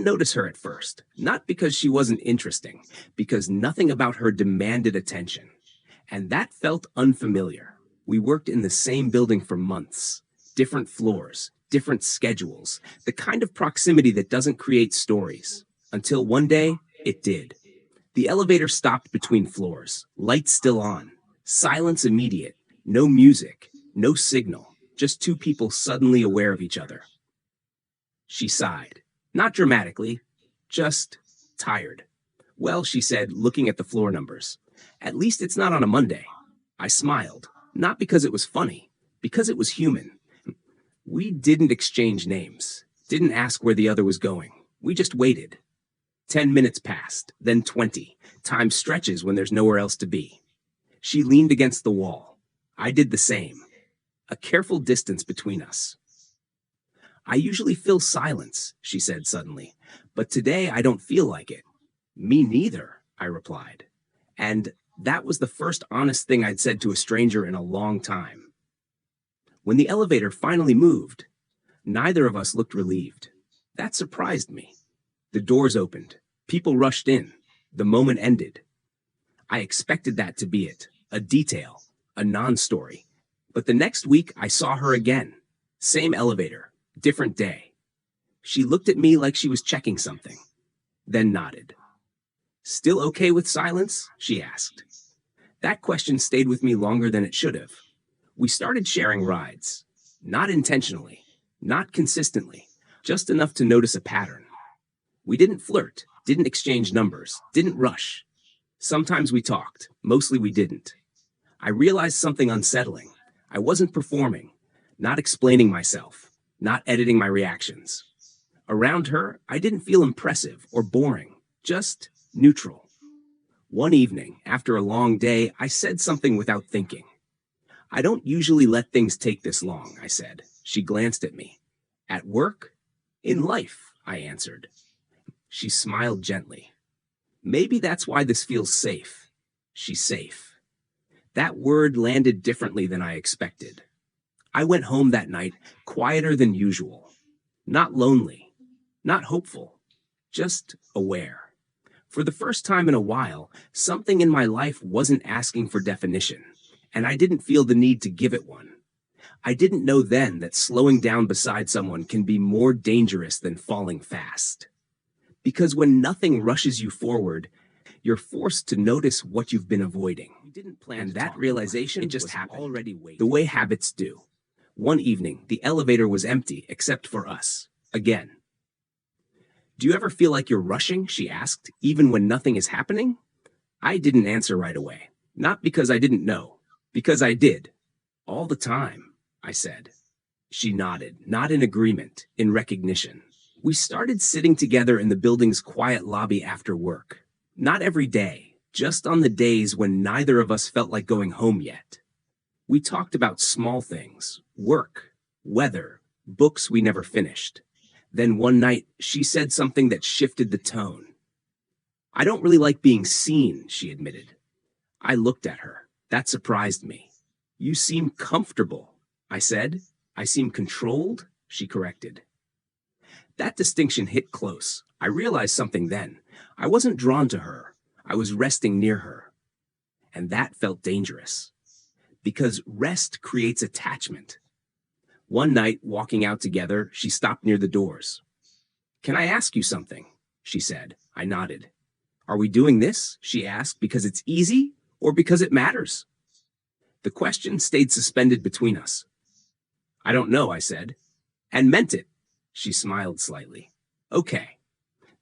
notice her at first, not because she wasn't interesting, because nothing about her demanded attention. And that felt unfamiliar. We worked in the same building for months, different floors, different schedules, the kind of proximity that doesn't create stories. Until one day, it did. The elevator stopped between floors, lights still on, silence immediate, no music, no signal, just two people suddenly aware of each other. She sighed, not dramatically, just tired. Well, she said, looking at the floor numbers, at least it's not on a Monday. I smiled, not because it was funny, because it was human. We didn't exchange names, didn't ask where the other was going. We just waited. 10 minutes passed, then 20. Time stretches when there's nowhere else to be. She leaned against the wall. I did the same. A careful distance between us. I usually fill silence, she said suddenly, but today I don't feel like it. Me neither, I replied. And that was the first honest thing I'd said to a stranger in a long time. When the elevator finally moved, neither of us looked relieved. That surprised me. The doors opened. People rushed in. The moment ended. I expected that to be it, a detail, a non-story. But the next week, I saw her again. Same elevator, different day. She looked at me like she was checking something, then nodded. Still okay with silence? She asked. That question stayed with me longer than it should have. We started sharing rides. Not intentionally, not consistently, just enough to notice a pattern. We didn't flirt, didn't exchange numbers, didn't rush. Sometimes we talked, mostly we didn't. I realized something unsettling. I wasn't performing, not explaining myself, not editing my reactions. Around her, I didn't feel impressive or boring, just neutral. One evening, after a long day, I said something without thinking. I don't usually let things take this long, I said. She glanced at me. At work? In life, I answered. She smiled gently. Maybe that's why this feels safe. She's safe. That word landed differently than I expected. I went home that night, quieter than usual. Not lonely, not hopeful, just aware. For the first time in a while, something in my life wasn't asking for definition, and I didn't feel the need to give it one. I didn't know then that slowing down beside someone can be more dangerous than falling fast. Because when nothing rushes you forward, you're forced to notice what you've been avoiding. And that realization it just happened, already the way habits do. One evening, the elevator was empty except for us, again. Do you ever feel like you're rushing? She asked, even when nothing is happening? I didn't answer right away. Not because I didn't know, because I did. All the time, I said. She nodded, not in agreement, in recognition. We started sitting together in the building's quiet lobby after work. Not every day, just on the days when neither of us felt like going home yet. We talked about small things, work, weather, books we never finished. Then one night, she said something that shifted the tone. I don't really like being seen, she admitted. I looked at her. That surprised me. You seem comfortable, I said. I seem controlled, she corrected. That distinction hit close. I realized something then. I wasn't drawn to her. I was resting near her. And that felt dangerous. Because rest creates attachment. One night, walking out together, she stopped near the doors. Can I ask you something? She said. I nodded. Are we doing this? She asked, because it's easy or because it matters? The question stayed suspended between us. I don't know, I said, and meant it. She smiled slightly. Okay.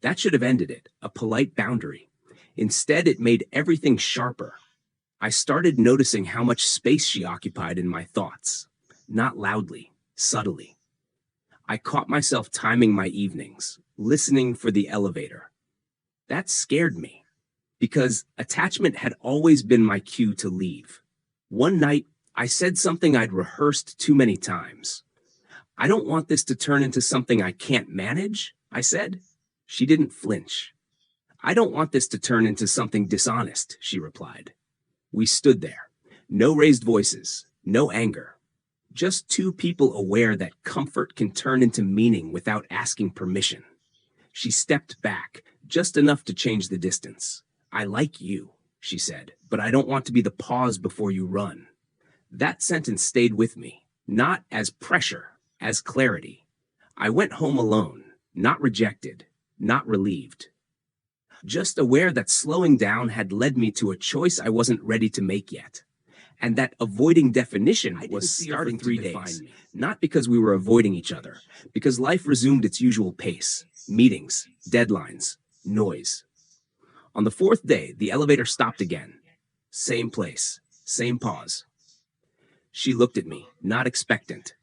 That should have ended it, a polite boundary. Instead, it made everything sharper. I started noticing how much space she occupied in my thoughts. Not loudly, subtly. I caught myself timing my evenings, listening for the elevator. That scared me, because attachment had always been my cue to leave. One night, I said something I'd rehearsed too many times. I don't want this to turn into something I can't manage, I said. She didn't flinch. I don't want this to turn into something dishonest, she replied. We stood there. No raised voices, no anger. Just two people aware that comfort can turn into meaning without asking permission. She stepped back, just enough to change the distance. I like you, she said, but I don't want to be the pause before you run. That sentence stayed with me, not as pressure, as clarity. I went home alone, not rejected, not relieved. Just aware that slowing down had led me to a choice I wasn't ready to make yet. And that avoiding definition was starting 3 days, not because we were avoiding each other, because life resumed its usual pace, meetings, deadlines, noise. On the fourth day, the elevator stopped again. Same place, same pause. She looked at me, not expectant,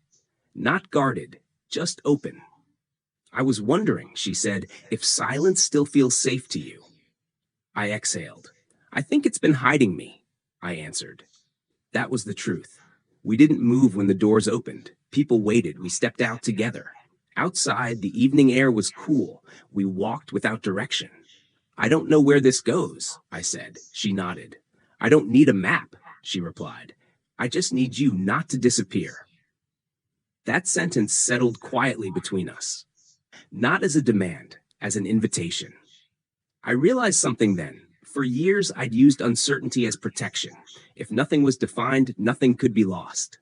not guarded, just open. I was wondering, she said, if silence still feels safe to you. I exhaled. I think it's been hiding me, I answered. That was the truth. We didn't move when the doors opened. People waited. We stepped out together. Outside, the evening air was cool. We walked without direction. I don't know where this goes, I said. She nodded. I don't need a map, she replied. I just need you not to disappear. That sentence settled quietly between us. Not as a demand, as an invitation. I realized something then. For years, I'd used uncertainty as protection. If nothing was defined, nothing could be lost.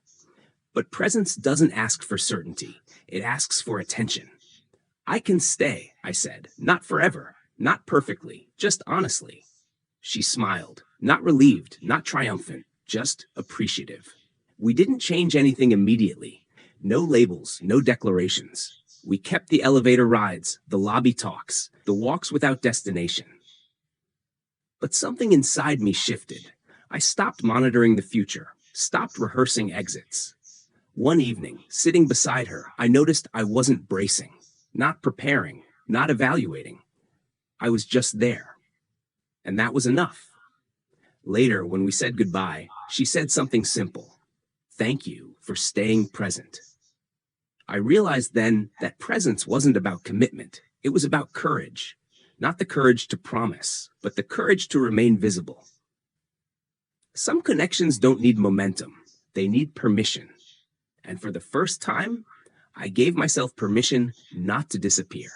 But presence doesn't ask for certainty. It asks for attention. I can stay, I said. Not forever, not perfectly, just honestly. She smiled, not relieved, not triumphant, just appreciative. We didn't change anything immediately. No labels, no declarations. We kept the elevator rides, the lobby talks, the walks without destination. But something inside me shifted. I stopped monitoring the future, stopped rehearsing exits. One evening, sitting beside her, I noticed I wasn't bracing, not preparing, not evaluating. I was just there. And that was enough. Later, when we said goodbye, she said something simple. Thank you for staying present. I realized then that presence wasn't about commitment. It was about courage. Not the courage to promise, but the courage to remain visible. Some connections don't need momentum. They need permission. And for the first time, I gave myself permission not to disappear.